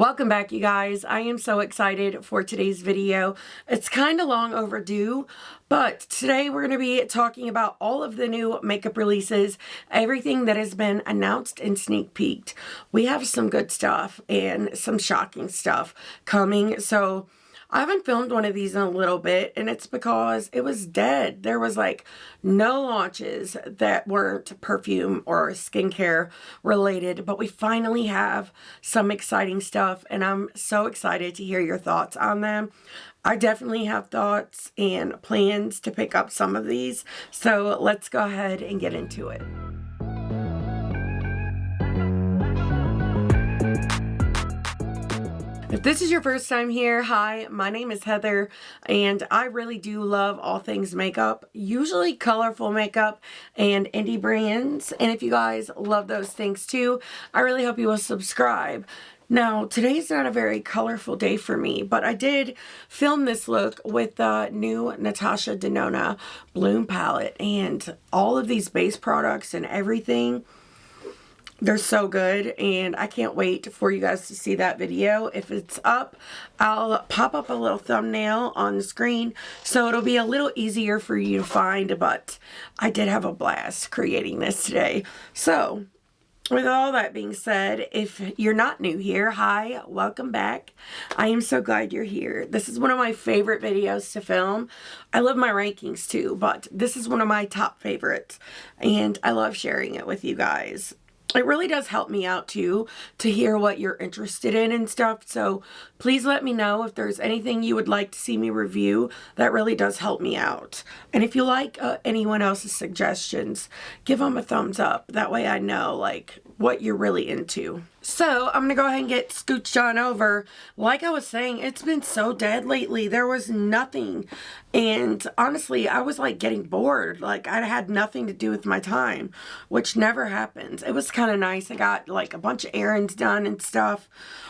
Welcome back, you guys. I am so excited for today's video. It's kind of long overdue, but today we're going to be talking about all of the new makeup releases, everything that has been announced and sneak peeked. We have some good stuff and some shocking stuff coming, so I haven't filmed one of these in a little bit, and it's because it was dead. There was like no launches that weren't perfume or skincare related, but we finally have some exciting stuff, and I'm so excited to hear your thoughts on them. I definitely have thoughts and plans to pick up some of these, so let's go ahead and get into it. If this is your first time here, hi, my name is Heather, and I really do love all things makeup, usually colorful makeup and indie brands. And if you guys love those things too, I really hope you will subscribe. Now, today's not a very colorful day for me, but I did film this look with the new NATASHA DENONA Bloom palette, and all of these base products and everything, they're so good, and I can't wait for you guys to see that video. If it's up, I'll pop up a little thumbnail on the screen, so it'll be a little easier for you to find, but I did have a blast creating this today. So, with all that being said, if you're not new here, hi, welcome back. I am so glad you're here. This is one of my favorite videos to film. I love my rankings too, but this is one of my top favorites, and I love sharing it with you guys. It really does help me out too to hear what you're interested in and stuff, so please let me know if there's anything you would like to see me review. That really does help me out. And if you like anyone else's suggestions, give them a thumbs up. That way I know like what you're really into. So I'm gonna go ahead and get scooched on over. Like I was saying, it's been so dead lately. There was nothing, and honestly I was like getting bored. Like I had nothing to do with my time, which never happens. It was kind of nice. I got like a bunch of errands done and stuff,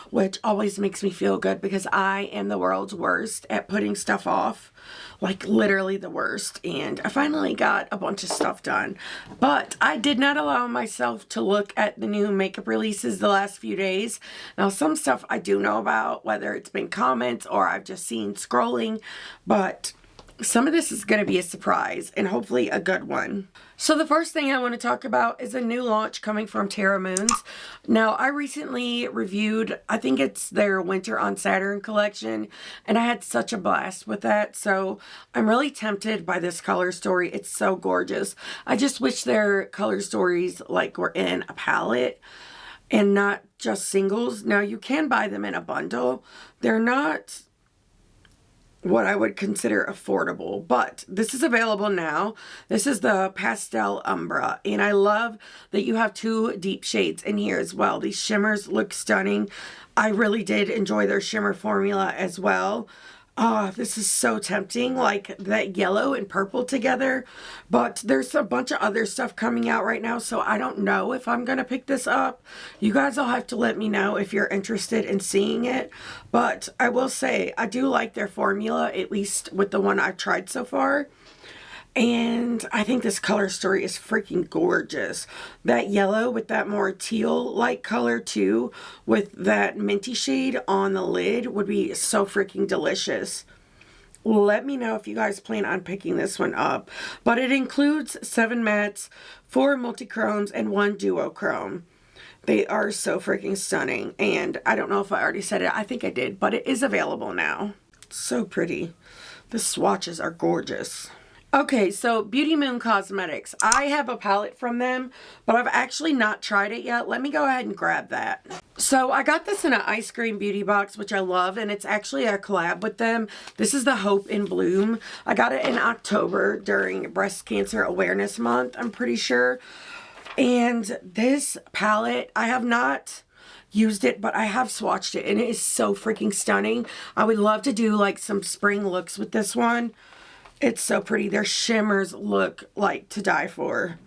which always makes me feel good because I am the world's worst at putting stuff off, like literally the worst. And I finally got a bunch of stuff done, but I did not allow myself to look at the new makeup releases the last few days. Now some stuff I do know about, whether it's been comments or I've just seen scrolling, but some of this is going to be a surprise and hopefully a good one. So the first thing I want to talk about is a new launch coming from TERRA. Now I recently reviewed, I think it's their Winter on Saturn collection, and I had such a blast with that. So I'm really tempted by this color story. It's so gorgeous. I just wish their color stories like were in a palette and not just singles. Now you can buy them in a bundle. They're not what I would consider affordable, but this is available now. This is the Pastel Umbra, and I love that you have two deep shades in here as well. These shimmers look stunning. I really did enjoy their shimmer formula as well. This is so tempting, like that yellow and purple together, but there's a bunch of other stuff coming out right now, so I don't know if I'm gonna pick this up. You guys will have to let me know if you're interested in seeing it, but I will say I do like their formula, at least with the one I've tried so far. And I think this color story is freaking gorgeous. That yellow with that more teal-like color too, with that minty shade on the lid would be so freaking delicious. Let me know if you guys plan on picking this one up. But it includes 7 mattes, 4 multi-chromes, and 1 duochrome. They are so freaking stunning. And I don't know if I already said it. I think I did, but it is available now. So pretty. The swatches are gorgeous. Okay, so Beauty Moon Cosmetics. I have a palette from them, but I've actually not tried it yet. Let me go ahead and grab that. So I got this in an ice cream beauty box, which I love, and it's actually a collab with them. This is the Hope in Bloom. I got it in October during Breast Cancer Awareness Month, I'm pretty sure. And this palette, I have not used it, but I have swatched it, and it is so freaking stunning. I would love to do like some spring looks with this one. It's so pretty. Their shimmers look like to die for.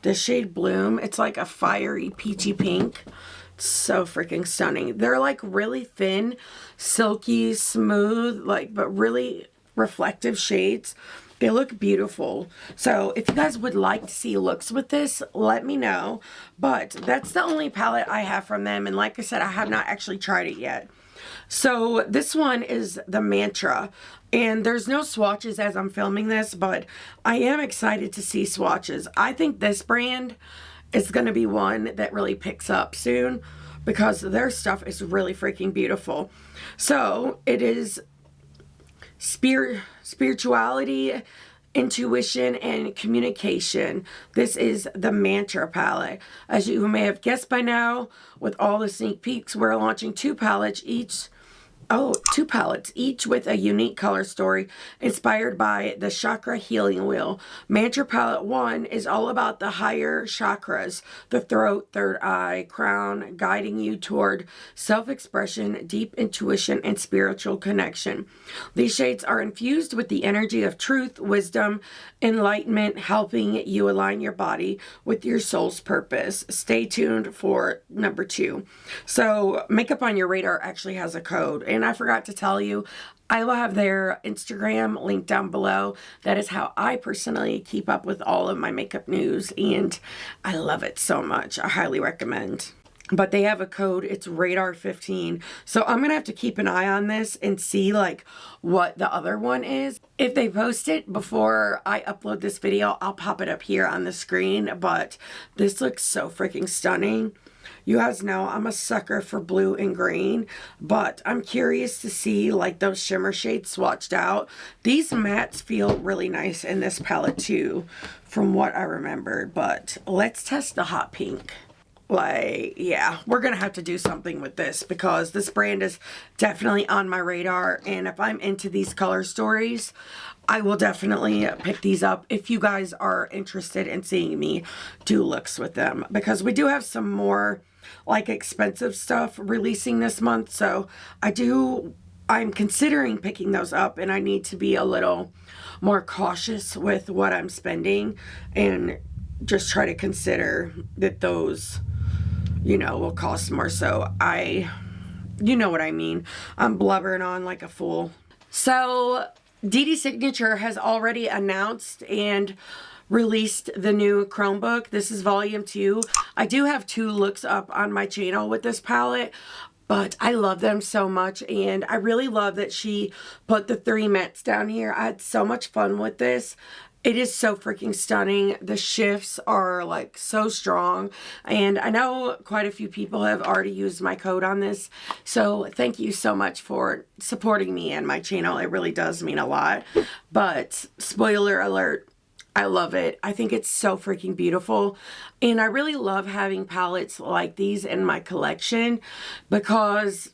The shade Bloom, it's like a fiery peachy pink. It's so freaking stunning. They're like really thin, silky, smooth, like, but really reflective shades. They look beautiful. So if you guys would like to see looks with this, let me know. But that's the only palette I have from them. And like I said, I have not actually tried it yet. So this one is the Mantra. And there's no swatches as I'm filming this, but I am excited to see swatches. I think this brand is going to be one that really picks up soon because their stuff is really freaking beautiful. So it is spirituality, intuition, and communication. This is the Mantra palette. As you may have guessed by now, with all the sneak peeks, we're launching two palettes each with a unique color story inspired by the chakra healing wheel. Mantra palette 1 is all about the higher chakras, the throat, third eye, crown, guiding you toward self-expression, deep intuition, and spiritual connection. These shades are infused with the energy of truth, wisdom, enlightenment, helping you align your body with your soul's purpose. Stay tuned for number 2. So Makeup on Your Radar actually has a code, and I forgot to tell you, I will have their Instagram linked down below. That is how I personally keep up with all of my makeup news, and I love it so much. I highly recommend. But they have a code, it's RAIDAR15. So I'm going to have to keep an eye on this and see like what the other one is. If they post it before I upload this video, I'll pop it up here on the screen. But this looks so freaking stunning. You guys know I'm a sucker for blue and green, but I'm curious to see like those shimmer shades swatched out. These mattes feel really nice in this palette too, from what I remembered. But let's test the hot pink. Like, yeah, we're gonna have to do something with this because this brand is definitely on my radar, and if I'm into these color stories, I will definitely pick these up if you guys are interested in seeing me do looks with them, because we do have some more like expensive stuff releasing this month. So I'm considering picking those up, and I need to be a little more cautious with what I'm spending and just try to consider that those, you know, will cost more. So you know what I mean. I'm blubbering on like a fool. So DEDE Signature has already announced and released the new Chromebook. This is volume 2. I do have 2 looks up on my channel with this palette, but I love them so much, and I really love that she put the 3 mattes down here. I had so much fun with this. It is so freaking stunning. The shifts are like so strong, and I know quite a few people have already used my code on this, so thank you so much for supporting me and my channel. It really does mean a lot. But spoiler alert, I love it. I think it's so freaking beautiful, and I really love having palettes like these in my collection because,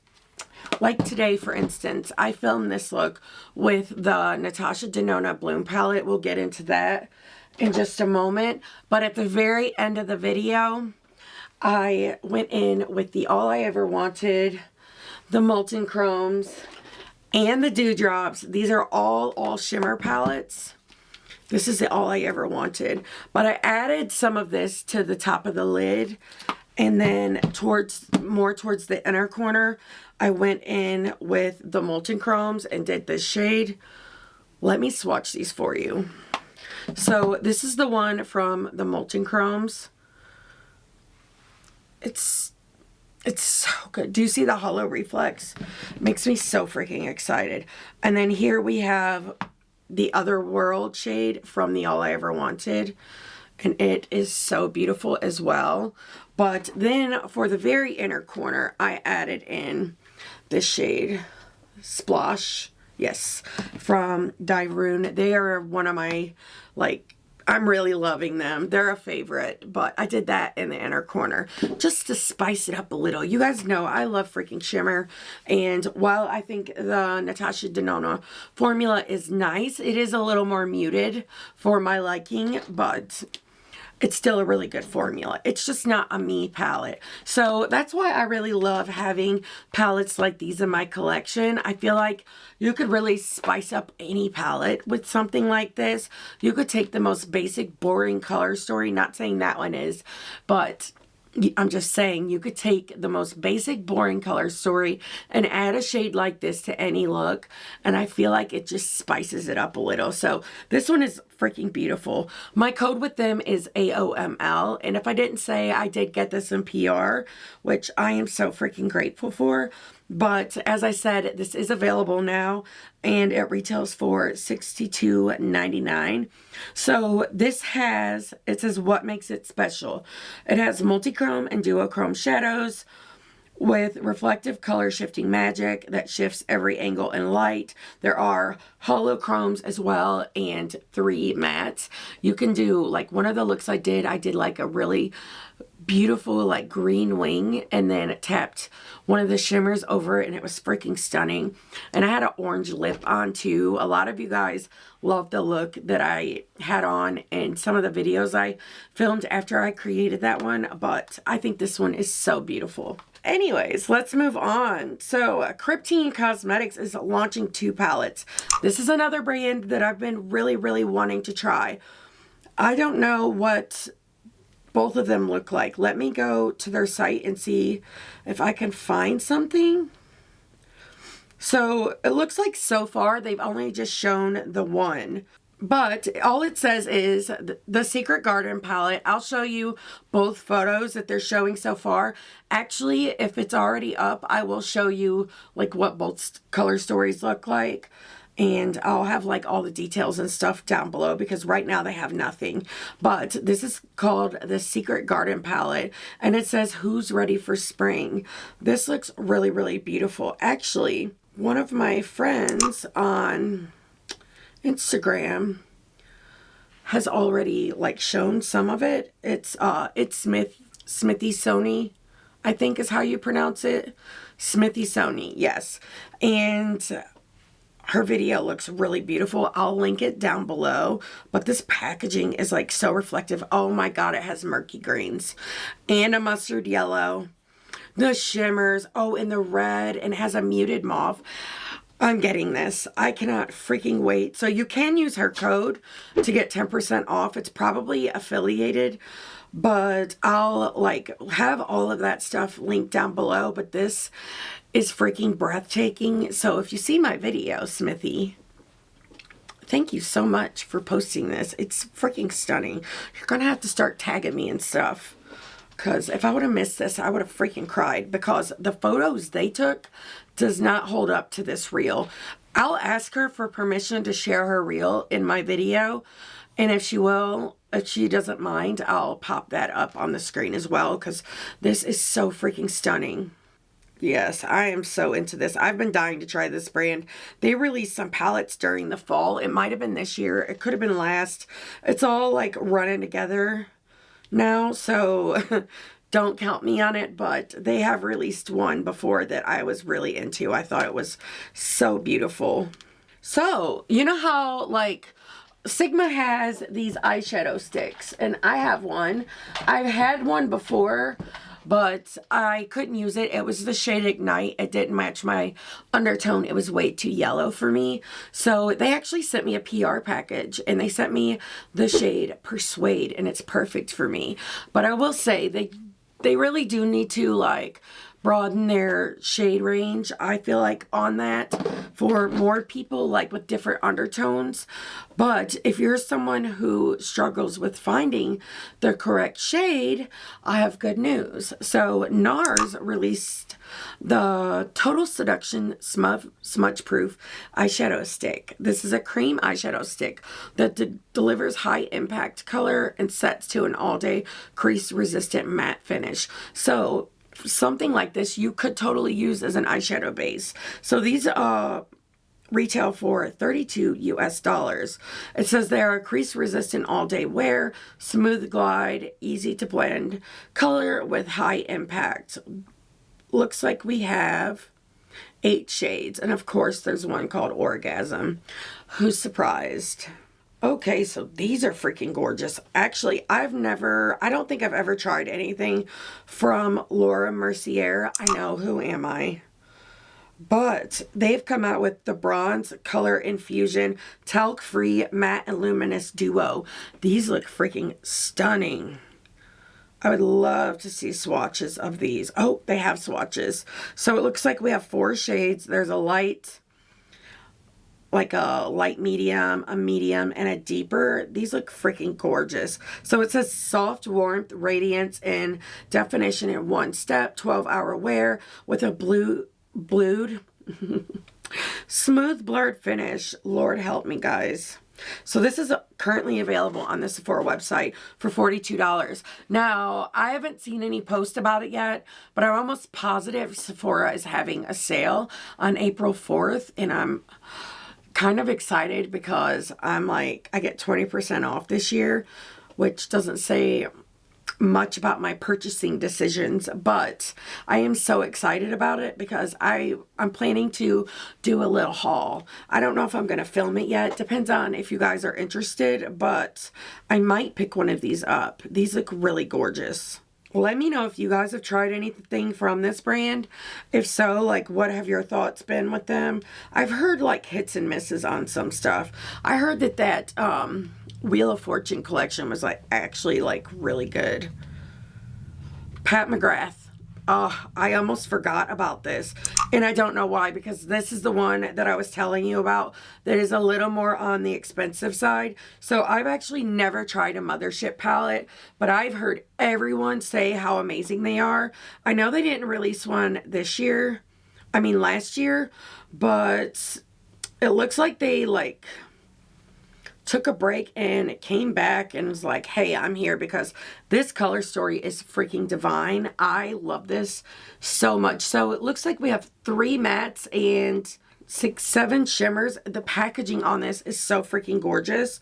like today, for instance, I filmed this look with the Natasha Denona Bloom palette. We'll get into that in just a moment. But at the very end of the video, I went in with the All I Ever Wanted, the Molten Chromes, and the Dewdrops. These are all shimmer palettes. This is the All I Ever Wanted. But I added some of this to the top of the lid. And then more towards the inner corner, I went in with the Molten Chromes and did this shade. Let me swatch these for you. So this is the one from the Molten Chromes. It's so good. Do you see the hollow reflex? It makes me so freaking excited. And then here we have the Other World shade from the All I Ever Wanted. And it is so beautiful as well. But then for the very inner corner, I added in this shade, Splosh. Yes, from Dairun. They are one of my, like, I'm really loving them. They're a favorite, but I did that in the inner corner just to spice it up a little. You guys know I love freaking shimmer, and while I think the Natasha Denona formula is nice, it is a little more muted for my liking, but it's still a really good formula. It's just not a me palette. So that's why I really love having palettes like these in my collection. I feel like you could really spice up any palette with something like this. You could take the most basic, boring color story, not saying that one is, but I'm just saying, you could take the most basic, boring color story and add a shade like this to any look, and I feel like it just spices it up a little. So this one is freaking beautiful. My code with them is AOML, and if I didn't say, I did get this in PR, which I am so freaking grateful for. But as I said, this is available now, and it retails for $62.99. So this has, it says what makes it special. It has multi-chrome and duochrome shadows with reflective color shifting magic that shifts every angle in light. There are holochromes as well and 3 mattes. You can do like one of the looks I did like a really beautiful like green wing and then tapped one of the shimmers over it, and it was freaking stunning. And I had an orange lip on too. A lot of you guys loved the look that I had on in some of the videos I filmed after I created that one, but I think this one is so beautiful. Anyways, let's move on. So KRYPTEIN Cosmetics is launching 2 palettes. This is another brand that I've been really wanting to try. I don't know what both of them look like. Let me go to their site and see if I can find something. So it looks like so far they've only just shown the one, but all it says is the Secret Garden palette. I'll show you both photos that they're showing so far. Actually, if it's already up, I will show you like what both color stories look like. And I'll have like all the details and stuff down below because right now they have nothing. But this is called the Secret Garden palette, and it says who's ready for spring. This looks really beautiful. Actually, one of my friends on Instagram has already like shown some of it. It's SMITHYSONY, I think is how you pronounce it. SMITHYSONY, yes. And her video looks really beautiful. I'll link it down below. But this packaging is like so reflective. Oh my god, it has murky greens and a mustard yellow. The shimmers, oh, and the red, and it has a muted mauve. I'm getting this. I cannot freaking wait. So you can use her code to get 10% off. It's probably affiliated, but I'll like have all of that stuff linked down below. But this is freaking breathtaking. So if you see my video, Smithy, thank you so much for posting this. It's freaking stunning. You're gonna have to start tagging me and stuff, because if I would have missed this, I would have freaking cried, because the photos they took does not hold up to this reel. I'll ask her for permission to share her reel in my video, and if she will, if she doesn't mind, I'll pop that up on the screen as well, because this is so freaking stunning. Yes, I am so into this. I've been dying to try this brand. They released some palettes during the fall. It might have been this year. It could have been last. It's all like running together now, so don't count me on it, but they have released one before that I was really into. I thought it was so beautiful. So, you know how like Sigma has these eyeshadow sticks, and I have one. I've had one before, but I couldn't use it. It was the shade Ignite. It didn't match my undertone. It was way too yellow for me. So they actually sent me a PR package, and they sent me the shade Persuade, and it's perfect for me. But I will say they really do need to like broaden their shade range, I feel like, on that for more people like with different undertones. But if you're someone who struggles with finding the correct shade, I have good news. So NARS released the Total Seduction Smudge Proof eyeshadow stick. This is a cream eyeshadow stick that delivers high impact color and sets to an all-day crease resistant matte finish. So something like this you could totally use as an eyeshadow base. So these retail for $32 US. It says they are crease resistant all day wear, smooth glide, easy to blend, color with high impact. Looks like we have 8 shades, and of course there's one called Orgasm. Who's surprised? Okay, so these are freaking gorgeous. Actually, I don't think I've ever tried anything from Laura Mercier. I know, who am I? But they've come out with the Bronze Color Infusion Talc-Free Matte and Luminous Duo. These look freaking stunning. I would love to see swatches of these. Oh, they have swatches. So it looks like we have 4 shades. There's a light, like a light medium, a medium, and a deeper. These look freaking gorgeous. So it says soft warmth, radiance, and definition in 1 step, 12-hour wear with a blued, smooth blurred finish. Lord help me, guys. So this is currently available on the Sephora website for $42. Now, I haven't seen any post about it yet, but I'm almost positive Sephora is having a sale on April 4th, and I'm kind of excited because I'm like, I get 20% off this year, which doesn't say much about my purchasing decisions, but I am so excited about it because I'm planning to do a little haul. I don't know if I'm going to film it yet. Depends on if you guys are interested, but I might pick one of these up. These look really gorgeous. Let me know if you guys have tried anything from this brand. If so, like, what have your thoughts been with them? I've heard like hits and misses on some stuff. I heard that Wheel of Fortune collection was like actually like really good. Pat McGrath. Oh, I almost forgot about this, and I don't know why, because this is the one that I was telling you about that is a little more on the expensive side. So I've actually never tried a Mothership palette, but I've heard everyone say how amazing they are. I know they didn't release one this year, I mean last year, but it looks like they like took a break and came back and was like, hey, I'm here because this color story is freaking divine. I love this so much. So it looks like we have 3 mattes and 7 shimmers. The packaging on this is so freaking gorgeous.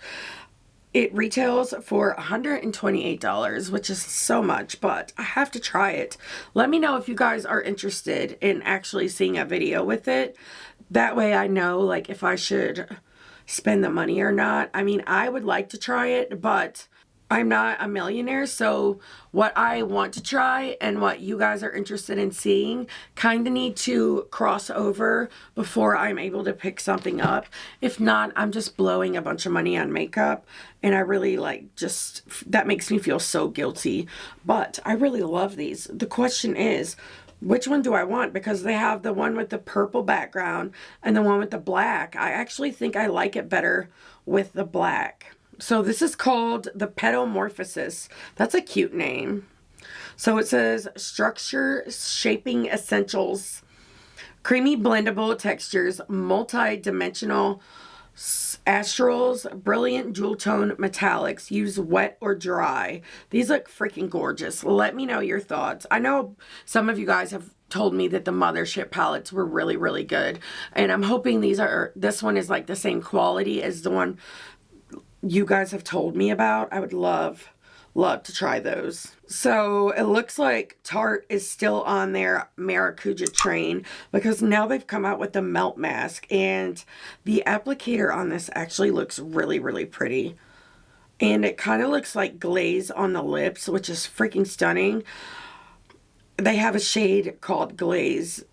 It retails for $128, which is so much, but I have to try it. Let me know if you guys are interested in actually seeing a video with it. That way I know like if I should spend the money or not. I mean, I would like to try it, but I'm not a millionaire, so what I want to try and what you guys are interested in seeing kind of need to cross over before I'm able to pick something up. If not, I'm just blowing a bunch of money on makeup, and I really like just, that makes me feel so guilty. But I really love these. The question is, which one do I want? Because they have the one with the purple background and the one with the black. I actually think I like it better with the black. So this is called the PETAL MORPHOSIS. That's a cute name. So it says Structure Shaping Essentials. Creamy blendable textures, multi-dimensional astrals, brilliant jewel tone metallics. Use wet or dry. These look freaking gorgeous. Let me know your thoughts. I know some of you guys have told me that the Mothership palettes were really, really good, and I'm hoping this one is like the same quality as the one you guys have told me about. I would love to try those. So it looks like Tarte is still on their Maracuja train because now they've come out with the melt mask, and the applicator on this actually looks really, really pretty. And it kind of looks like glaze on the lips, which is freaking stunning. They have a shade called Glaze,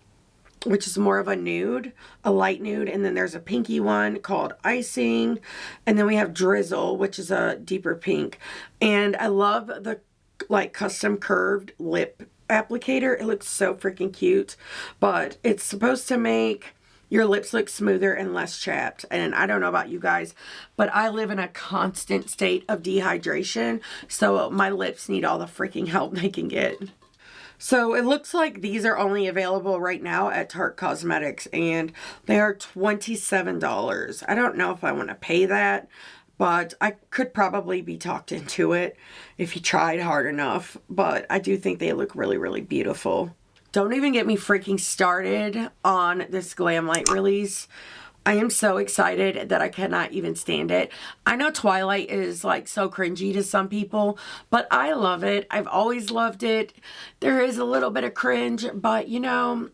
which is more of a nude, a light nude, and then there's a pinky one called Icing, and then we have Drizzle, which is a deeper pink. And I love the like custom curved lip applicator. It looks so freaking cute, but it's supposed to make your lips look smoother and less chapped. And I don't know about you guys, but I live in a constant state of dehydration, so my lips need all the freaking help they can get. So it looks like these are only available right now at Tarte Cosmetics, and they are $27. I don't know if I want to pay that, but I could probably be talked into it if you tried hard enough. But I do think they look really, really beautiful. Don't even get me freaking started on this GLAMLITE release. I am so excited that I cannot even stand it. I know Twilight is like so cringy to some people, but I love it. I've always loved it. There is a little bit of cringe, but you know,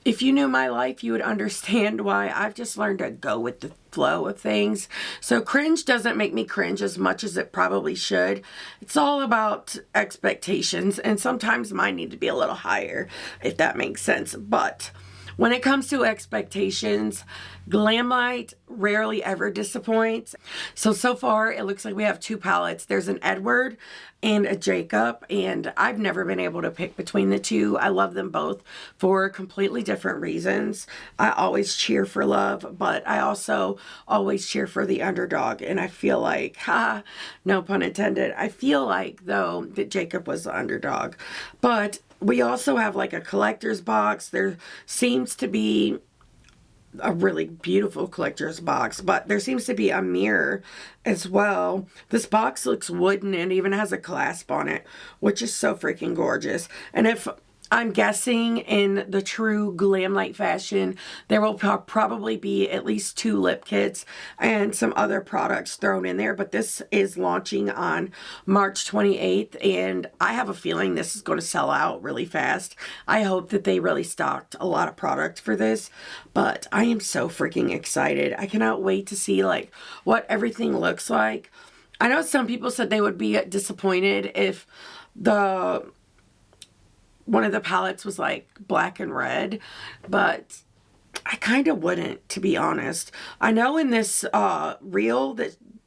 if you knew my life, you would understand why I've just learned to go with the flow of things. So cringe doesn't make me cringe as much as it probably should. It's all about expectations, and sometimes mine need to be a little higher, if that makes sense. But When it comes to expectations, GLAMLITE rarely ever disappoints. So far it looks like we have two palettes. There's an Edward and a Jacob, and I've never been able to pick between the two. I love them both for completely different reasons. I always cheer for love, but I also always cheer for the underdog, and I feel like, no pun intended, I feel like though that Jacob was the underdog. But we also have like a collector's box. There seems to be a really beautiful collector's box, but there seems to be a mirror as well. This box looks wooden and even has a clasp on it, which is so freaking gorgeous. And if I'm guessing in the true GLAMLITE fashion, there will probably be at least 2 lip kits and some other products thrown in there. But this is launching on March 28th, and I have a feeling this is going to sell out really fast. I hope that they really stocked a lot of product for this, but I am so freaking excited. I cannot wait to see like what everything looks like. I know some people said they would be disappointed if one of the palettes was like black and red, but I kind of wouldn't, to be honest. I know in this reel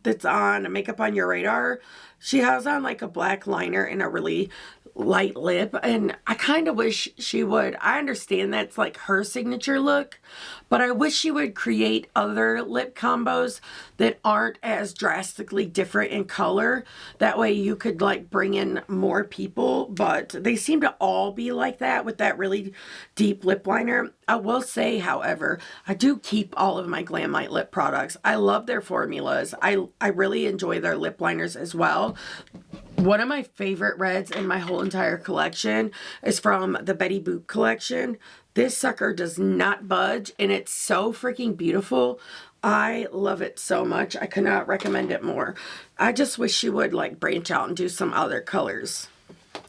that's on Makeup on Your Radar, she has on like a black liner and a really light lip, and I kind of wish she would. I understand that's like her signature look, but I wish she would create other lip combos that aren't as drastically different in color. That way you could like bring in more people, but they seem to all be like that with that really deep lip liner. I will say, however, I do keep all of my GLAMLITE lip products. I love their formulas. I really enjoy their lip liners as well. One of my favorite reds in my whole entire collection is from the Betty Boop collection. This sucker does not budge, and it's so freaking beautiful. I love it so much. I could not recommend it more. I just wish she would like branch out and do some other colors.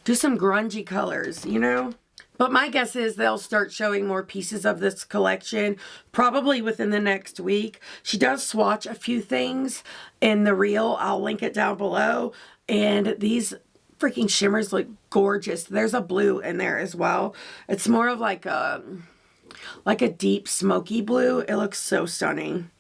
Do some grungy colors, you know? But my guess is they'll start showing more pieces of this collection probably within the next week. She does swatch a few things in the reel. I'll link it down below. And these freaking shimmers look gorgeous. There's a blue in there as well. It's more of like a deep smoky blue. It looks so stunning.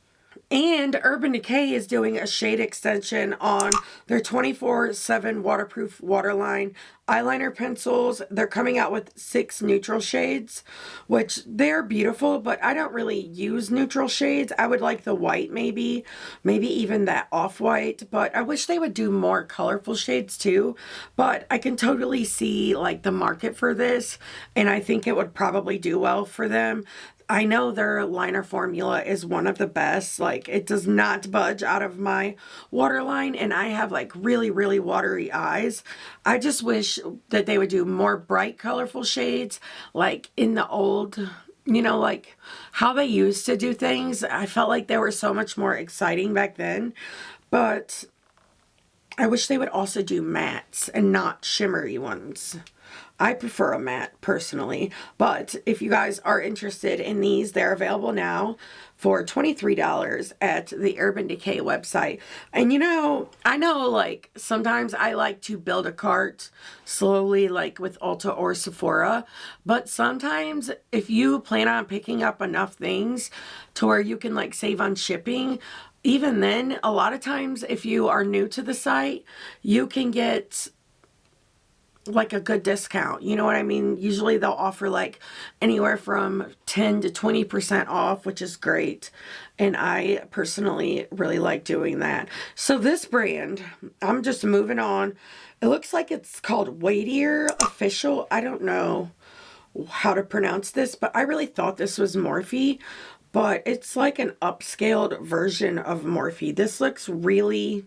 And Urban Decay is doing a shade extension on their 24/7 waterproof waterline eyeliner pencils. They're coming out with 6 neutral shades, which they're beautiful, but I don't really use neutral shades. I would like the white maybe even that off-white, but I wish they would do more colorful shades too. But I can totally see like the market for this, and I think it would probably do well for them. I know their liner formula is one of the best. Like, it does not budge out of my waterline, and I have like really, really watery eyes. I just wish that they would do more bright, colorful shades like in the old, you know, like how they used to do things. I felt like they were so much more exciting back then, but I wish they would also do mattes and not shimmery ones. I prefer a matte personally, but if you guys are interested in these, they're available now for $23 at the Urban Decay website. And you know, I know like sometimes I like to build a cart slowly, like with Ulta or Sephora, but sometimes if you plan on picking up enough things to where you can like save on shipping, even then, a lot of times if you are new to the site, you can get like a good discount, you know what I mean? Usually they'll offer like anywhere from 10 to 20% off, which is great, and I personally really like doing that. So this brand, I'm just moving on. It looks like it's called WATIER Official. I don't know how to pronounce this, but I really thought this was Morphe, but it's like an upscaled version of Morphe. This looks really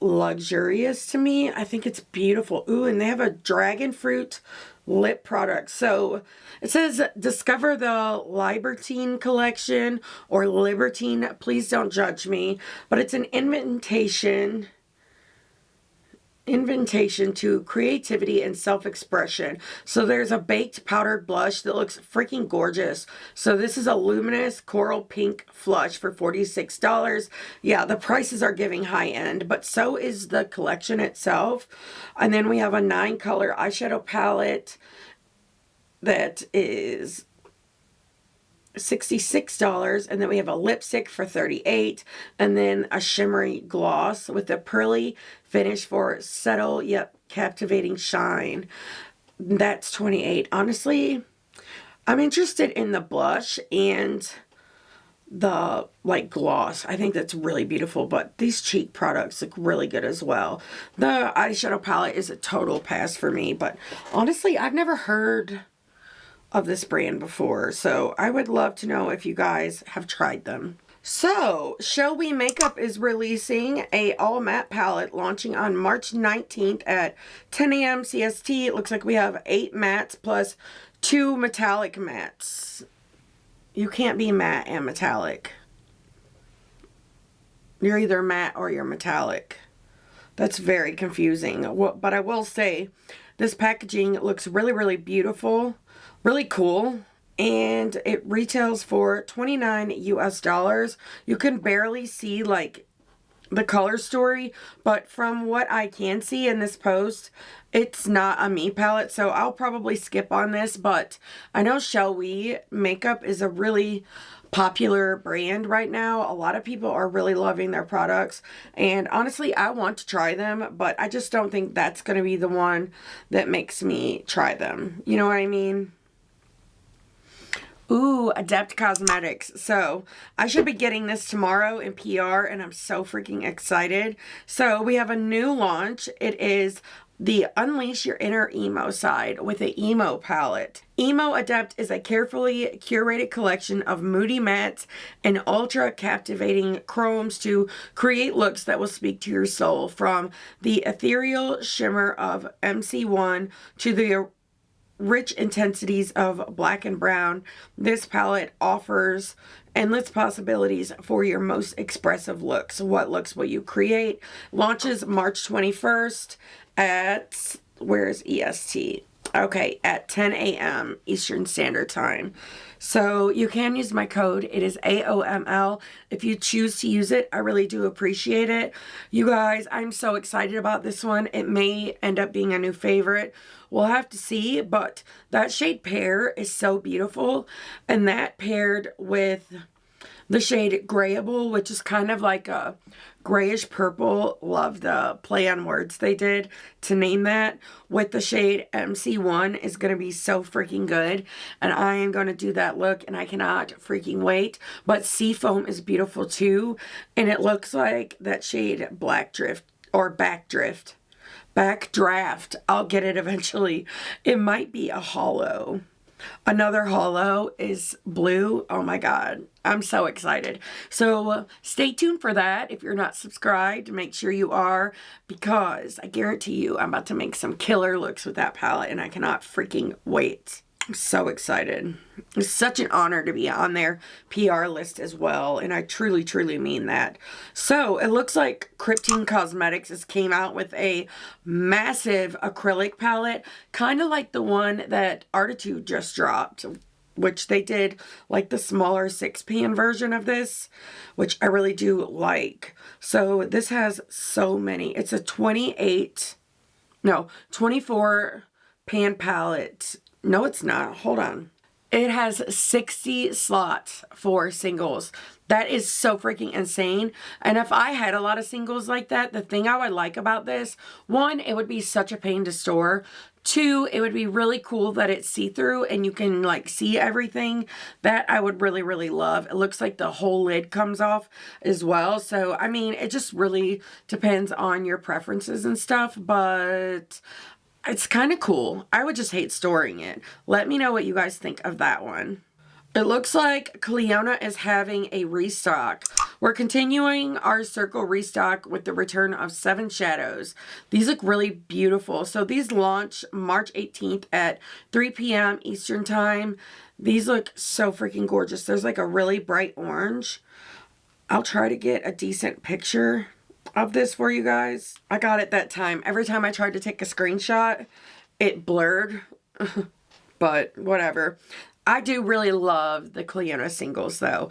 luxurious to me. I think it's beautiful. Ooh, and they have a dragon fruit lip product. So it says discover the Libertine collection or Libertine. Please don't judge me, but it's an invitation to creativity and self-expression. So there's a baked powdered blush that looks freaking gorgeous. So this is a luminous coral pink flush for $46. Yeah, the prices are giving high end, but so is the collection itself. And then we have a 9-color eyeshadow palette. that is $66, and then we have a lipstick for $38, and then a shimmery gloss with a pearly finish for subtle yet captivating shine. That's $28. Honestly, I'm interested in the blush and the like gloss. I think that's really beautiful, but these cheek products look really good as well. The eyeshadow palette is a total pass for me, but honestly, I've never heard of this brand before, so I would love to know if you guys have tried them. So, Shall We Makeup is releasing a all matte palette launching on March 19th at 10 a.m. CST. It looks like we have 8 mattes plus 2 metallic mattes. You can't be matte and metallic. You're either matte or you're metallic. That's very confusing. But I will say, this packaging looks really, really beautiful. Really cool, and it retails for $29 US. You can barely see like the color story, but from what I can see in this post, it's not a me palette, so I'll probably skip on this. But I know Shall We Makeup is a really popular brand right now. A lot of people are really loving their products, and honestly, I want to try them, but I just don't think that's going to be the one that makes me try them. You know what I mean? Ooh, Adept Cosmetics. So, I should be getting this tomorrow in PR, and I'm so freaking excited. So, we have a new launch. It is the Unleash Your Inner Emo Side with the Emo palette. Emo Adept is a carefully curated collection of moody mattes and ultra captivating chromes to create looks that will speak to your soul. From the ethereal shimmer of MC1 to the rich intensities of black and brown, this palette offers endless possibilities for your most expressive looks. What looks will you create? Launches March 21st at, where's EST? Okay, at 10 a.m. Eastern Standard Time. So you can use my code. It is AOML. If you choose to use it, I really do appreciate it. You guys, I'm so excited about this one. It may end up being a new favorite. We'll have to see, but that shade Pear is so beautiful. And that paired with the shade Grayable, which is kind of like a grayish purple. Love the play on words they did to name that. With the shade MC1 is going to be so freaking good. And I am going to do that look, and I cannot freaking wait. But Seafoam is beautiful too. And it looks like that shade Black Drift or Backdraft. I'll get it eventually. It might be a hollow. Another hollow is blue. Oh my god, I'm so excited. So stay tuned for that. If you're not subscribed, make sure you are, because I guarantee you I'm about to make some killer looks with that palette, and I cannot freaking wait. I'm so excited. It's such an honor to be on their PR list as well, and I truly, truly mean that. So, it looks like KRYPTEIN Cosmetics has came out with a massive acrylic palette, kind of like the one that Artitude just dropped, which they did like the smaller 6-pan version of this, which I really do like. So, this has so many. It's a 24 pan palette. No, it's not. Hold on. It has 60 slots for singles. That is so freaking insane. And if I had a lot of singles like that, the thing I would like about this, one, it would be such a pain to store. Two, it would be really cool that it's see-through and you can like see everything. That I would really, really love. It looks like the whole lid comes off as well. So, I mean, it just really depends on your preferences and stuff, but it's kind of cool. I would just hate storing it. Let me know what you guys think of that one. It looks like Clionadh is having a restock. We're continuing our circle restock with the return of 7 Shadows. These look really beautiful. So these launch March 18th at 3 p.m. Eastern Time. These look so freaking gorgeous. There's like a really bright orange. I'll try to get a decent picture of this for you guys. I got it that time. Every time I tried to take a screenshot, it blurred. But whatever. I do really love the Clionadh singles though.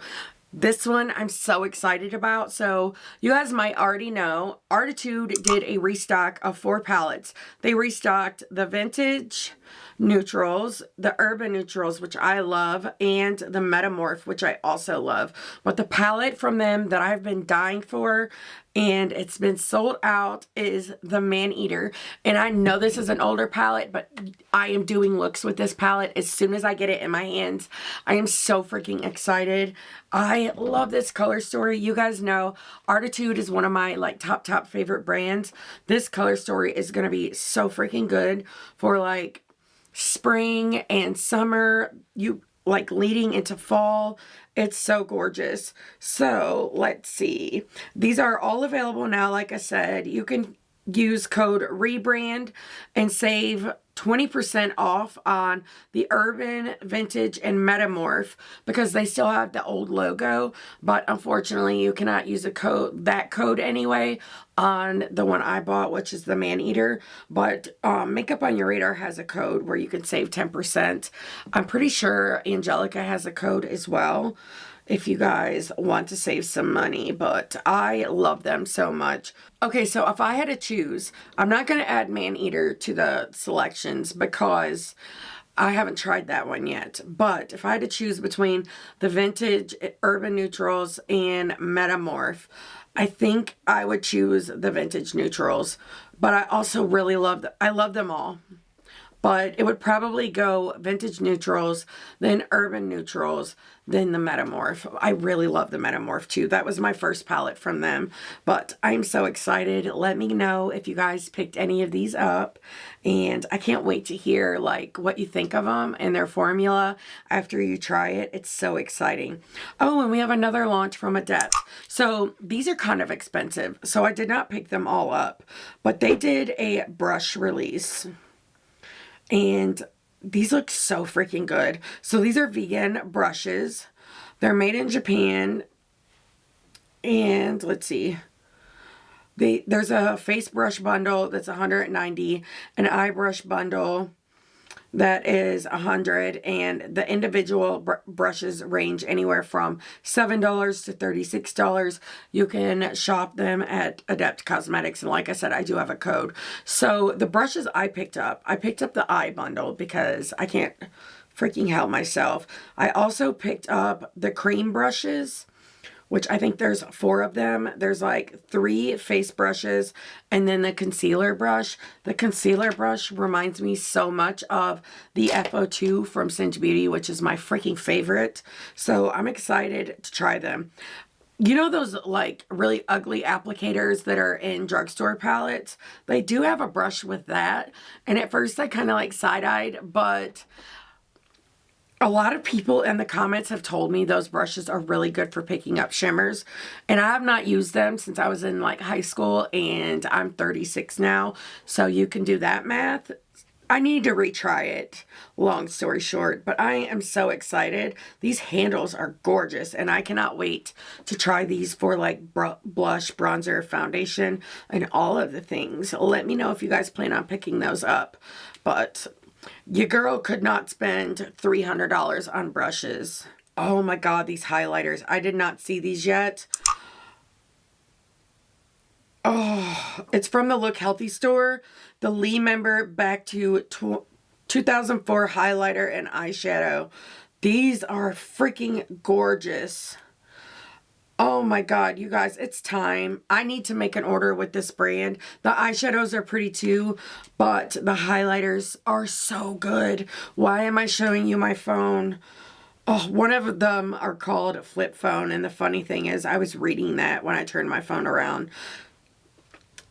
This one I'm so excited about. So you guys might already know, Artitude did a restock of 4 palettes. They restocked the Vintage, neutrals, the Urban Neutrals, which I love, and the Metamorph, which I also love. But the palette from them that I've been dying for, and it's been sold out, is the Maneater. And I know this is an older palette, but I am doing looks with this palette as soon as I get it in my hands. I am so freaking excited. I love this color story. You guys know Artitude is one of my like top favorite brands. This color story is going to be so freaking good for like spring and summer, you like leading into fall. It's so gorgeous. So let's see. These are all available now. Like I said, you can use code REBRAND and save 20% off on the Urban, Vintage, and Metamorph because they still have the old logo, but unfortunately you cannot use that code anyway on the one I bought, which is the Maneater. But Makeup on Your Radar has a code where you can save 10%. I'm pretty sure Angelica has a code as well if you guys want to save some money, but I love them so much. Okay, so if I had to choose, I'm not going to add Maneater to the selections because I haven't tried that one yet. But if I had to choose between the Vintage, Urban Neutrals, and Metamorph, I think I would choose the Vintage Neutrals. But I also really love them all. But it would probably go Vintage Neutrals, then Urban Neutrals, then the Metamorph. I really love the Metamorph too. That was my first palette from them. But I'm so excited. Let me know if you guys picked any of these up. And I can't wait to hear like what you think of them and their formula after you try it. It's so exciting. Oh, and we have another launch from Adept. So these are kind of expensive. So I did not pick them all up. But they did a brush release. And these look so freaking good. So these are vegan brushes. They're made in Japan. And let's see. There's a face brush bundle that's $190. An eye brush bundle that is $100, and the individual brushes range anywhere from $7 to $36. You can shop them at Adept Cosmetics, and like I said, I do have a code. So the brushes I picked up the eye bundle because I can't freaking help myself. I also picked up the cream brushes, which I think there's 4 of them. There's like 3 face brushes and then the concealer brush. The concealer brush reminds me so much of the FO2 from Singe Beauty, which is my freaking favorite. So I'm excited to try them. You know those like really ugly applicators that are in drugstore palettes? They do have a brush with that. And at first I kind of like side-eyed, but a lot of people in the comments have told me those brushes are really good for picking up shimmers. And I have not used them since I was in like high school, and I'm 36 now. So you can do that math. I need to retry it, long story short, but I am so excited. These handles are gorgeous, and I cannot wait to try these for like blush, bronzer, foundation, and all of the things. Let me know if you guys plan on picking those up. But your girl could not spend $300 on brushes. Oh my god, these highlighters. I did not see these yet. Oh, it's from the Look Healthy store. The Lee Member Back to 2004 highlighter and eyeshadow. These are freaking gorgeous. Oh my god, you guys, it's time. I need to make an order with this brand. The eyeshadows are pretty too, but the highlighters are so good. Why am I showing you my phone? Oh, one of them are called Flip Phone, and the funny thing is I was reading that when I turned my phone around.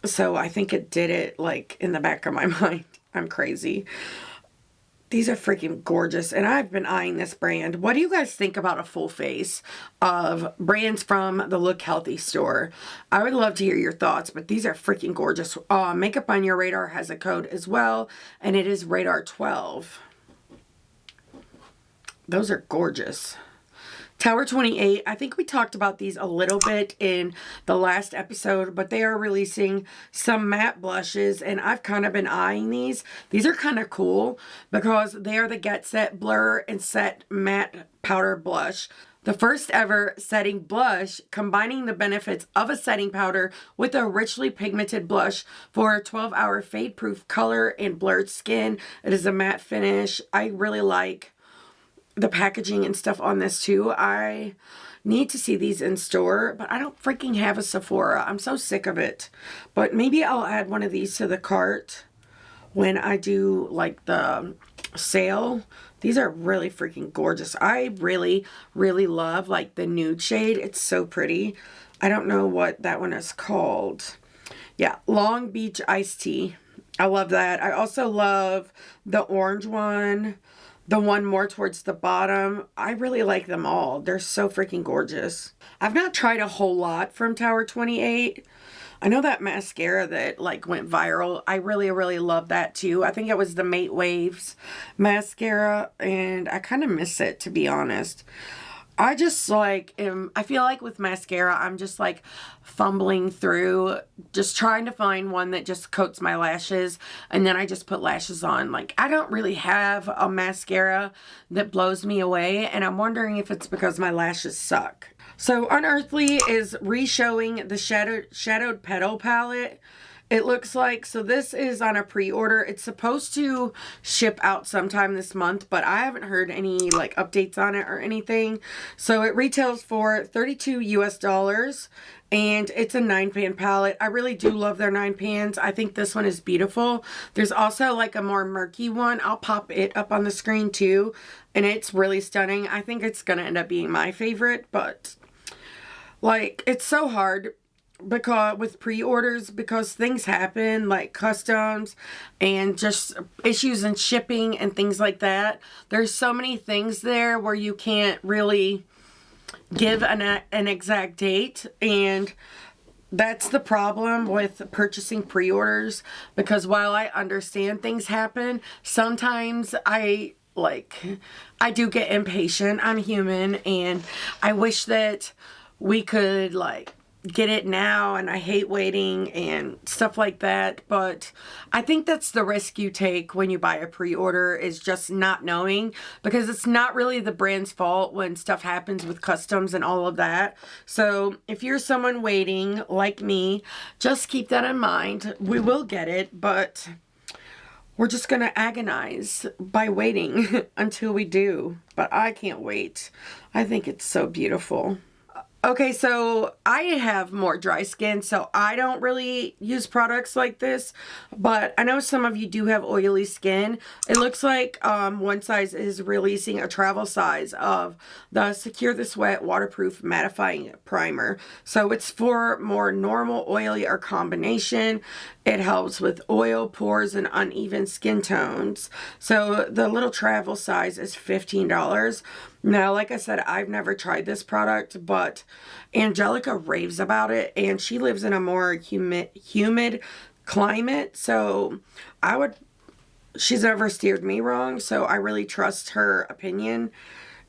So I think it did it like in the back of my mind. I'm crazy. These are freaking gorgeous, and I've been eyeing this brand. What do you guys think about a full face of brands from the Look Healthy store? I would love to hear your thoughts, but these are freaking gorgeous. Makeup on Your Radar has a code as well, and it is Radar 12. Those are gorgeous. Tower 28, I think we talked about these a little bit in the last episode, but they are releasing some matte blushes, and I've kind of been eyeing these. These are kind of cool because they are the Get Set Blur and Set Matte Powder Blush. The first ever setting blush, combining the benefits of a setting powder with a richly pigmented blush for a 12-hour fade-proof color and blurred skin. It is a matte finish. I really like the packaging and stuff on this too. I need to see these in store, but I don't freaking have a Sephora. I'm so sick of it. But maybe I'll add one of these to the cart when I do like the sale. These are really freaking gorgeous. I really, really love like the nude shade. It's so pretty. I don't know what that one is called. Yeah, Long Beach Iced Tea. I love that. I also love the orange one. The one more towards the bottom. I really like them all. They're so freaking gorgeous. I've not tried a whole lot from Tower 28. I know that mascara that like went viral. I really, really love that too. I think it was the Mate Waves mascara, and I kind of miss it, to be honest. I just like I feel like with mascara, I'm just like fumbling through, just trying to find one that just coats my lashes, and then I just put lashes on. Like, I don't really have a mascara that blows me away, and I'm wondering if it's because my lashes suck. So Unearthly is re-showing the Shadowed Petal palette. It looks like, so this is on a pre-order. It's supposed to ship out sometime this month, but I haven't heard any like updates on it or anything. So it retails for $32 US, and it's a 9-pan palette. I really do love their 9 pans. I think this one is beautiful. There's also like a more murky one. I'll pop it up on the screen too, and it's really stunning. I think it's gonna end up being my favorite, but like, it's so hard because with pre-orders, because things happen like customs and just issues in shipping and things like that. There's so many things there where you can't really give an exact date, and that's the problem with purchasing pre-orders, because while I understand things happen, sometimes I do get impatient. I'm human, and I wish that we could like get it now, and I hate waiting and stuff like that. But I think that's the risk you take when you buy a pre-order, is just not knowing, because it's not really the brand's fault when stuff happens with customs and all of that. So if you're someone waiting like me, just keep that in mind. We will get it, but we're just gonna agonize by waiting until we do. But I can't wait. I think it's so beautiful. Okay, so I have more dry skin, so I don't really use products like this, but I know some of you do have oily skin. It looks like One Size is releasing a travel size of the Secure the Sweat Waterproof Mattifying Primer. So it's for more normal, oily, or combination. It helps with oil, pores, and uneven skin tones. So the little travel size is $15. Now, like I said, I've never tried this product, but Angelica raves about it, and she lives in a more humid climate, so she's never steered me wrong, so I really trust her opinion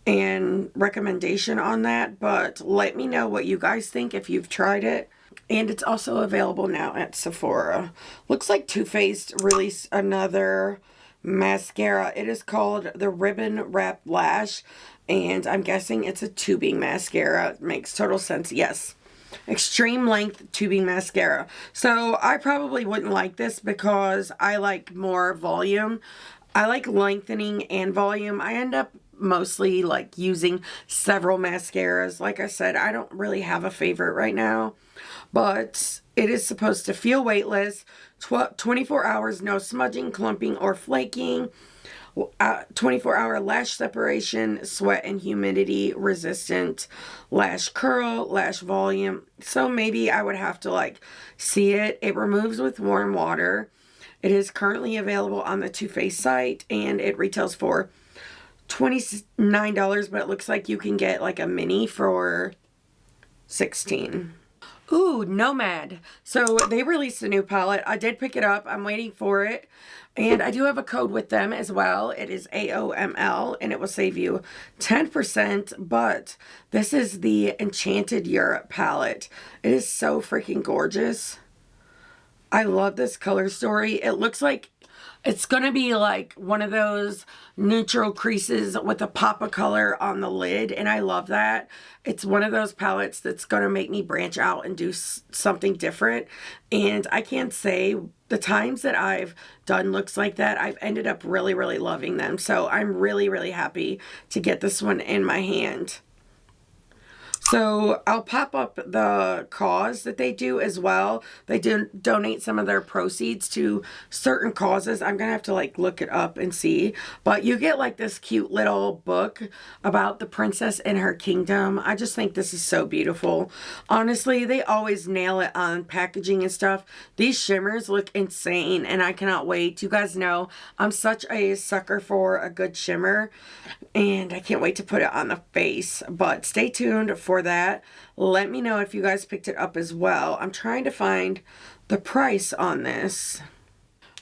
and recommendation on that. But let me know what you guys think if you've tried it. And it's also available now at Sephora. Looks like Too Faced released another mascara. It is called the Ribbon Wrap Lash, and I'm guessing it's a tubing mascara. It makes total sense. Yes. Extreme length tubing mascara. So I probably wouldn't like this because I like more volume. I like lengthening and volume. I end up mostly like using several mascaras. Like I said, I don't really have a favorite right now, but it is supposed to feel weightless, 24 hours, no smudging, clumping, or flaking, 24-hour lash separation, sweat and humidity resistant, lash curl, lash volume. So maybe I would have to like see it. It removes with warm water. It is currently available on the Too Faced site, and it retails for $29, but it looks like you can get like a mini for $16. Ooh, Nomad. So they released a new palette. I did pick it up. I'm waiting for it. And I do have a code with them as well. It is AOML, and it will save you 10%. But this is the Enchanted Europe palette. It is so freaking gorgeous. I love this color story. It looks like It's going to be like one of those neutral creases with a pop of color on the lid, and I love that. It's one of those palettes that's going to make me branch out and do something different. And I can't say the times that I've done looks like that, I've ended up really, really loving them. So I'm really, really happy to get this one in my hand. So I'll pop up the cause that they do as well. They do donate some of their proceeds to certain causes. I'm going to have to like look it up and see. But you get like this cute little book about the princess and her kingdom. I just think this is so beautiful. Honestly, they always nail it on packaging and stuff. These shimmers look insane and I cannot wait. You guys know I'm such a sucker for a good shimmer and I can't wait to put it on the face. But stay tuned for that. Let me know if you guys picked it up as well. I'm trying to find the price on this.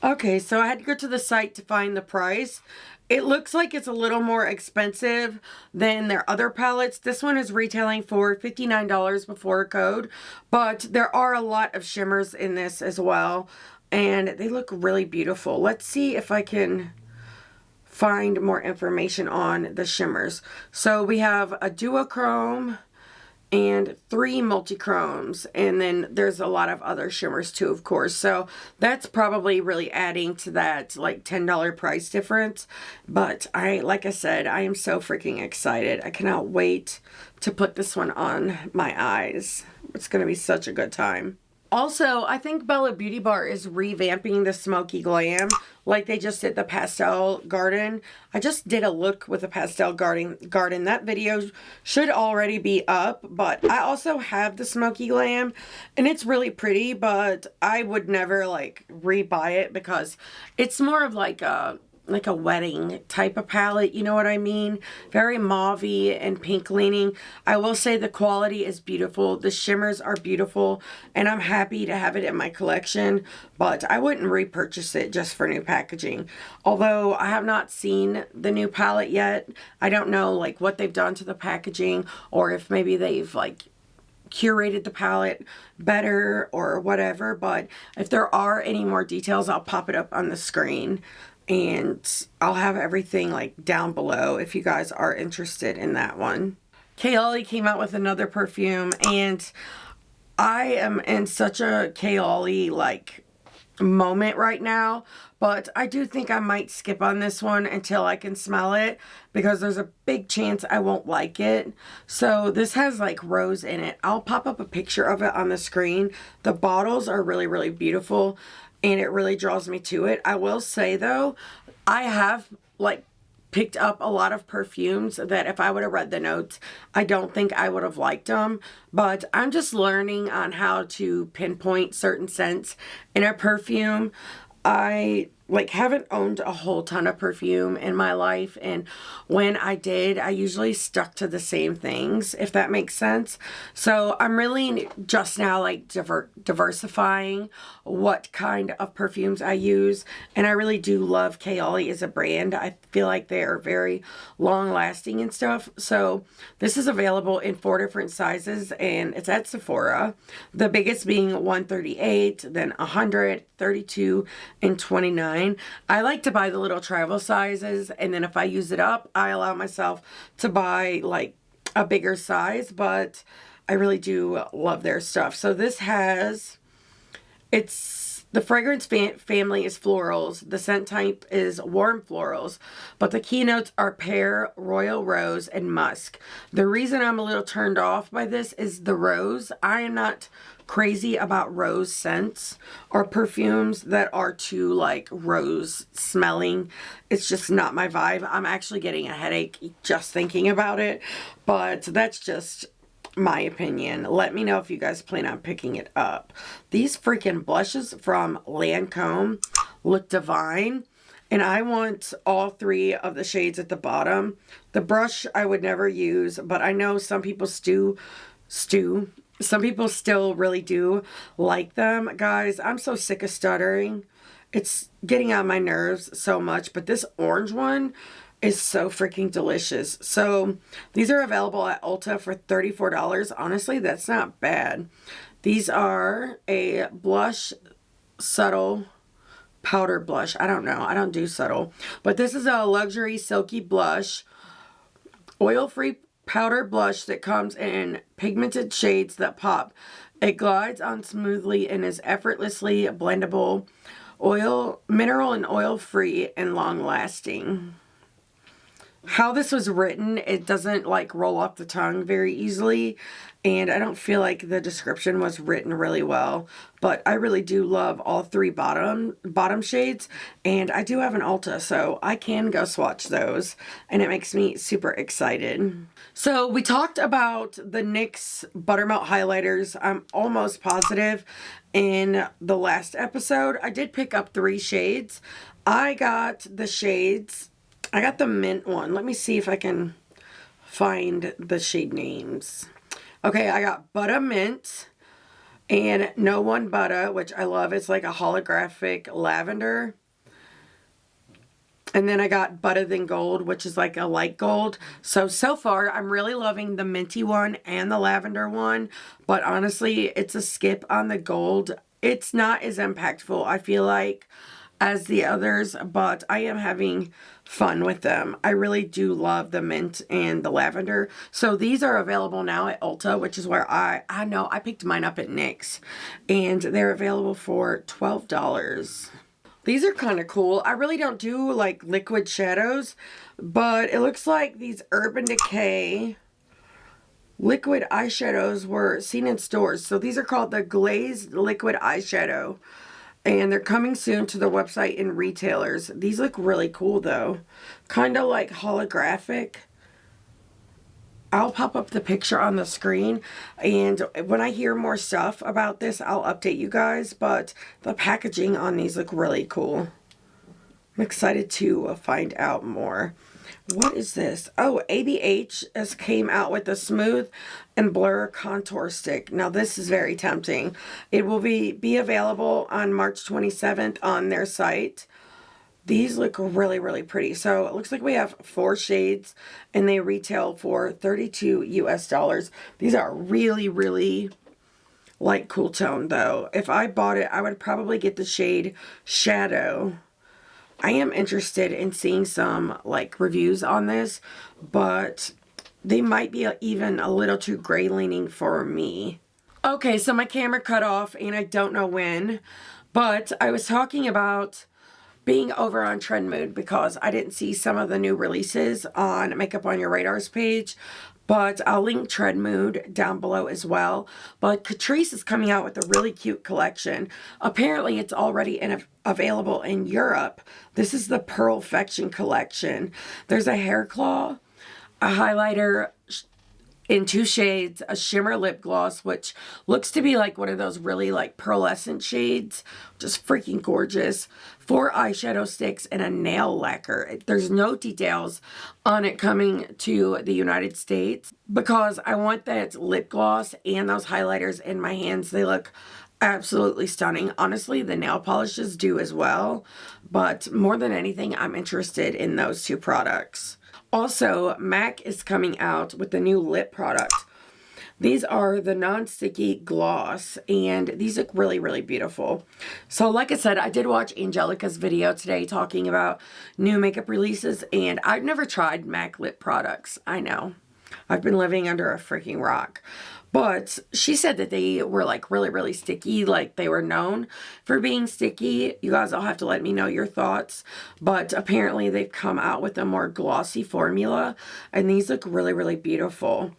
Okay, so I had to go to the site to find the price. It looks like it's a little more expensive than their other palettes. This one is retailing for $59 before a code, but there are a lot of shimmers in this as well, and they look really beautiful. Let's see if I can find more information on the shimmers. So we have a duochrome and 3 multi-chromes, and then there's a lot of other shimmers too, of course. So that's probably really adding to that like $10 price difference. But like I said, I am so freaking excited. I cannot wait to put this one on my eyes. It's gonna be such a good time. Also, I think Bella Beauty Bar is revamping the Smoky Glam like they just did the Pastel Garden. I just did a look with the Pastel Garden. That video should already be up, but I also have the Smoky Glam and it's really pretty, but I would never like rebuy it because it's more of like a wedding type of palette, you know what I mean? Very mauve-y and pink leaning. I will say the quality is beautiful. The shimmers are beautiful, and I'm happy to have it in my collection, but I wouldn't repurchase it just for new packaging. Although I have not seen the new palette yet. I don't know like what they've done to the packaging, or if maybe they've like curated the palette better or whatever, but if there are any more details, I'll pop it up on the screen. And I'll have everything like down below if you guys are interested in that one. Kayali came out with another perfume, and I am in such a Kayali like moment right now, but I do think I might skip on this one until I can smell it because there's a big chance I won't like it. So this has like rose in it. I'll pop up a picture of it on the screen. The bottles are really, really beautiful, and it really draws me to it. I will say though, I have like picked up a lot of perfumes that if I would have read the notes, I don't think I would have liked them. But I'm just learning on how to pinpoint certain scents in a perfume. I like haven't owned a whole ton of perfume in my life, and when I did, I usually stuck to the same things, if that makes sense. So I'm really just now like diversifying what kind of perfumes I use, and I really do love Kayali as a brand. I feel like they are very long lasting and stuff. So this is available in 4 different sizes, and it's at Sephora. The biggest being 138, then 100, 32, and 29. I like to buy the little travel sizes, and then if I use it up, I allow myself to buy like a bigger size, but I really do love their stuff. So this has, the fragrance family is florals. The scent type is warm florals, but the keynotes are pear, royal rose, and musk. The reason I'm a little turned off by this is the rose. I am not crazy about rose scents or perfumes that are too like rose smelling. It's just not my vibe. I'm actually getting a headache just thinking about it, but that's just my opinion. Let me know if you guys plan on picking it up. These freaking blushes from Lancome look divine, and I want all 3 of the shades at the bottom. The brush I would never use, but I know some people some people still really do like them. Guys, I'm so sick of stuttering. It's getting on my nerves so much, but this orange one is so freaking delicious. So these are available at Ulta for $34. Honestly, that's not bad. These are a blush subtle powder blush. I don't know. I don't do subtle. But this is a luxury silky blush. Oil-free powder blush that comes in pigmented shades that pop. It glides on smoothly and is effortlessly blendable. Mineral and oil-free and long-lasting. How this was written, it doesn't like roll off the tongue very easily, and I don't feel like the description was written really well, but I really do love all three bottom shades, and I do have an Ulta, so I can go swatch those, and it makes me super excited. So we talked about the NYX Buttermelt highlighters. I'm almost positive in the last episode. I did pick up 3 shades. I got the shades. I got the mint one. Let me see if I can find the shade names. Okay, I got Butter Mint and No One Butter, which I love. It's like a holographic lavender. And then I got Butter Than Gold, which is like a light gold. So far, I'm really loving the minty one and the lavender one. But honestly, it's a skip on the gold. It's not as impactful, I feel like, as the others, but I am having fun with them. I really do love the mint and the lavender. So these are available now at Ulta, which is where I know I picked mine up at NYX, and they're available for $12. These are kind of cool. I really don't do like liquid shadows, but it looks like these Urban Decay liquid eyeshadows were seen in stores. So these are called the Glazed Liquid Eyeshadow. And they're coming soon to the website and retailers. These look really cool though. Kind of like holographic. I'll pop up the picture on the screen. And when I hear more stuff about this, I'll update you guys. But the packaging on these look really cool. I'm excited to find out more. What is this? Oh, ABH has came out with the Smooth and Blur Contour Stick. Now this is very tempting. It will be available on March 27th on their site. These look really, really pretty. So it looks like we have 4 shades and they retail for $32 US. These are really, really light cool tone though. If I bought it, I would probably get the shade Shadow. I am interested in seeing some like reviews on this, but they might be even a little too gray leaning for me. Okay, so my camera cut off and I don't know when, but I was talking about being over on TRENDMOOD because I didn't see some of the new releases on Makeup on Your Radar's page. But I'll link TRENDMOOD down below as well. But Catrice is coming out with a really cute collection. Apparently, it's already available in Europe. This is the Pearlfection collection. There's a hair claw, a highlighter in 2 shades, a shimmer lip gloss, which looks to be like one of those really like pearlescent shades. Just freaking gorgeous. 4 eyeshadow sticks and a nail lacquer. There's no details on it coming to the United States because I want that lip gloss and those highlighters in my hands. They look absolutely stunning. Honestly, the nail polishes do as well, but more than anything, I'm interested in those 2 products. Also, MAC is coming out with the new lip product. These are the non-sticky gloss, and these look really, really beautiful. So, like I said, I did watch Angelica's video today talking about new makeup releases, and I've never tried MAC lip products. I know. I've been living under a freaking rock. But she said that they were like really, really sticky, like they were known for being sticky. You guys all have to let me know your thoughts. But apparently they've come out with a more glossy formula, and these look really, really beautiful.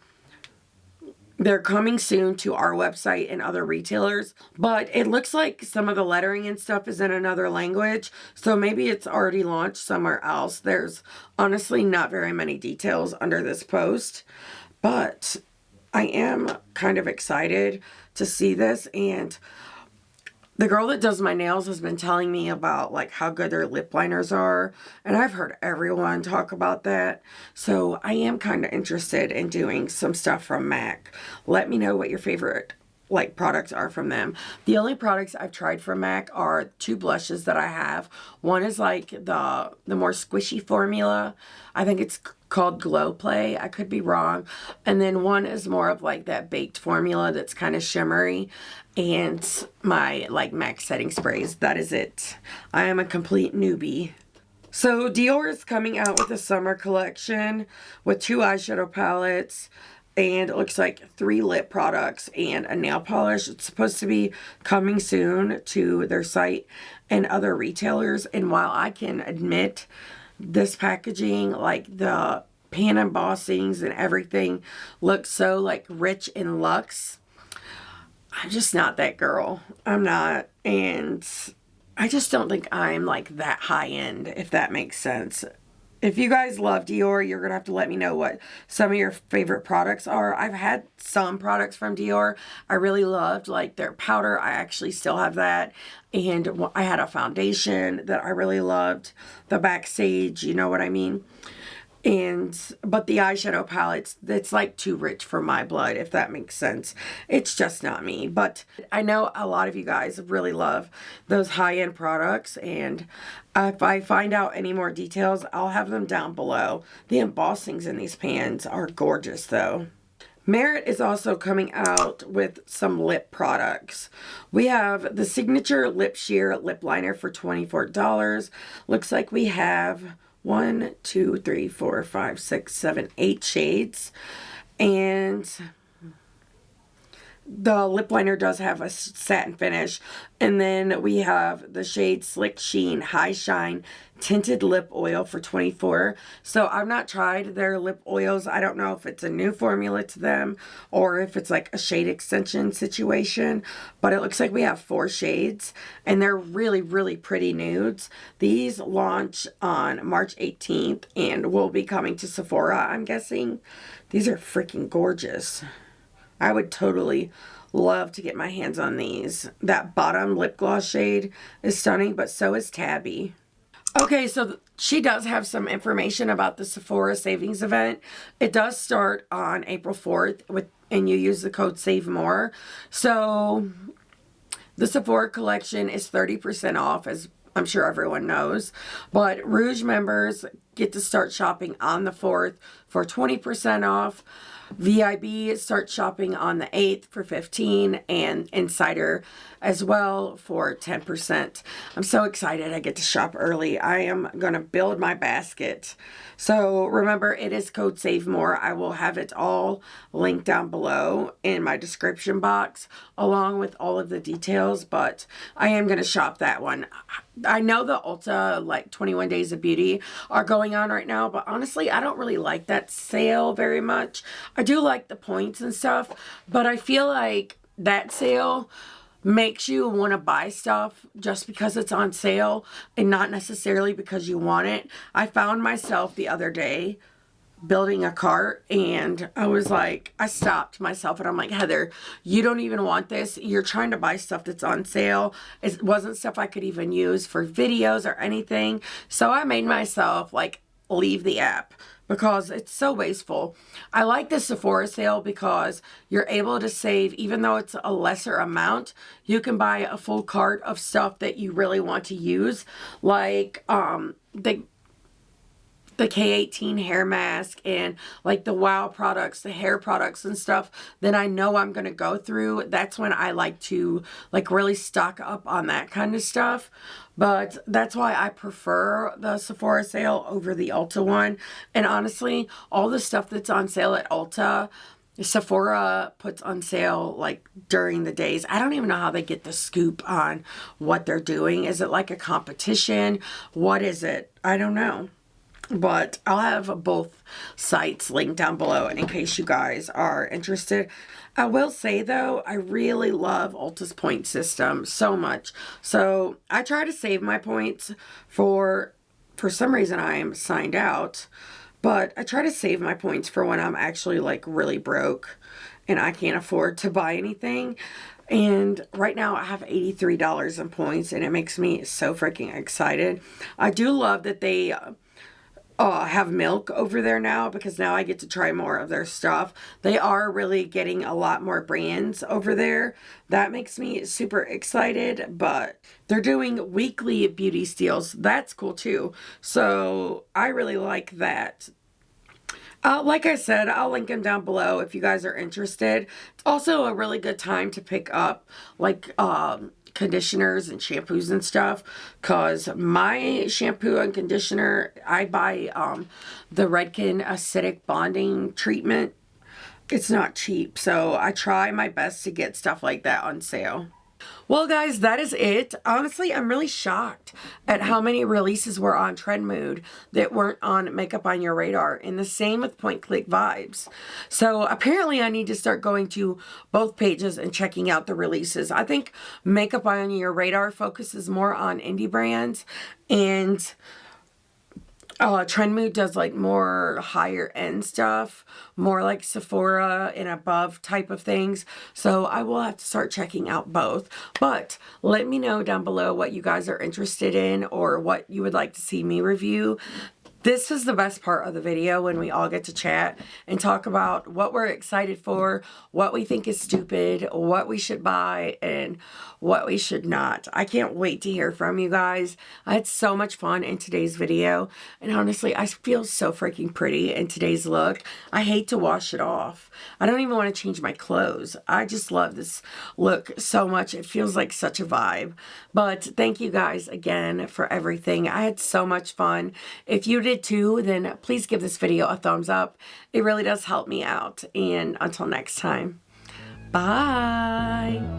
They're coming soon to our website and other retailers, but it looks like some of the lettering and stuff is in another language, so maybe it's already launched somewhere else. There's honestly not very many details under this post, but I am kind of excited to see this, and the girl that does my nails has been telling me about like how good their lip liners are, and I've heard everyone talk about that. So I am kind of interested in doing some stuff from MAC. Let me know what your favorite like products are from them. The only products I've tried from MAC are 2 blushes that I have. One is like the more squishy formula. I think it's called Glow Play. I could be wrong. And then one is more of like that baked formula that's kind of shimmery. And my like MAC setting sprays. That is it. I am a complete newbie. So Dior is coming out with a summer collection with 2 eyeshadow palettes. And it looks like 3 lip products and a nail polish. It's supposed to be coming soon to their site and other retailers. And while I can admit this packaging, like the pan embossings and everything, looks so like rich and luxe, I'm just not that girl. I'm not. And I just don't think I'm like that high end, if that makes sense. If you guys love Dior, you're going to have to let me know what some of your favorite products are. I've had some products from Dior I really loved, like their powder. I actually still have that. And I had a foundation that I really loved. The Backstage, you know what I mean? But the eyeshadow palettes, it's like too rich for my blood, if that makes sense. It's just not me. But I know a lot of you guys really love those high-end products, and if I find out any more details, I'll have them down below. The embossings in these pans are gorgeous, though. Merit is also coming out with some lip products. We have the Signature Lip Sheer Lip Liner for $24. Looks like we have 1, 2, 3, 4, 5, 6, 7, 8 shades. And the lip liner does have a satin finish. And then we have the shade Slick Sheen High Shine Tinted Lip Oil for $24. So I've not tried their lip oils. I don't know if it's a new formula to them or if it's like a shade extension situation. But it looks like we have 4 shades. And they're really, really pretty nudes. These launch on March 18th and will be coming to Sephora, I'm guessing. These are freaking gorgeous. I would totally love to get my hands on these. That bottom lip gloss shade is stunning, but so is Tabby. Okay, so she does have some information about the Sephora savings event. It does start on April 4th, and you use the code SAVEMORE. So the Sephora collection is 30% off, as I'm sure everyone knows. But Rouge members get to start shopping on the 4th for 20% off. VIB start shopping on the 8th for 15%, and Insider as well for 10%. I'm so excited I get to shop early. I am going to build my basket. So remember, it is code SAVEMORE. I will have it all linked down below in my description box along with all of the details, but I am going to shop that one. I know the Ulta, like 21 Days of Beauty, are going on right now, but honestly, I don't really like that sale very much. I do like the points and stuff, but I feel like that sale makes you want to buy stuff just because it's on sale and not necessarily because you want it. I found myself the other day building a cart, and I was like, I stopped myself and I'm like, Heather, you don't even want this. You're trying to buy stuff that's on sale. It wasn't stuff I could even use for videos or anything. So I made myself like leave the app because it's so wasteful. I like the Sephora sale because you're able to save, even though it's a lesser amount, you can buy a full cart of stuff that you really want to use, like the K18 hair mask and like the Wow products, the hair products and stuff that I know I'm going to go through. That's when I like to like really stock up on that kind of stuff. But that's why I prefer the Sephora sale over the Ulta one. And honestly, all the stuff that's on sale at Ulta, Sephora puts on sale like during the days. I don't even know how they get the scoop on what they're doing. Is it like a competition? What is it? I don't know. But I'll have both sites linked down below in case you guys are interested. I will say though, I really love Ulta's point system so much. So I try to save my points for some reason I am signed out. But I try to save my points for when I'm actually like really broke and I can't afford to buy anything. And right now I have $83 in points and it makes me so freaking excited. I do love that they have milk over there now because now I get to try more of their stuff. They are really getting a lot more brands over there. That makes me super excited, but they're doing weekly beauty steals. That's cool too. So I really like that. Like I said, I'll link them down below if you guys are interested. It's also a really good time to pick up like conditioners and shampoos and stuff, because my shampoo and conditioner, I buy the Redken acidic bonding treatment. It's not cheap, so I try my best to get stuff like that on sale. Well, guys, that is it. Honestly, I'm really shocked at how many releases were on TRENDMOOD that weren't on Makeup on Your Radar, and the same with Point Click Vibes. So apparently I need to start going to both pages and checking out the releases. I think Makeup on Your Radar focuses more on indie brands, and TRENDMOOD does like more higher end stuff, more like Sephora and above type of things. So I will have to start checking out both. But let me know down below what you guys are interested in or what you would like to see me review. This is the best part of the video, when we all get to chat and talk about what we're excited for, what we think is stupid, what we should buy, and what we should not. I can't wait to hear from you guys. I had so much fun in today's video, and honestly, I feel so freaking pretty in today's look. I hate to wash it off. I don't even want to change my clothes. I just love this look so much. It feels like such a vibe. But thank you guys again for everything. I had so much fun. If you did too, then please give this video a thumbs up. It really does help me out. And until next time, bye.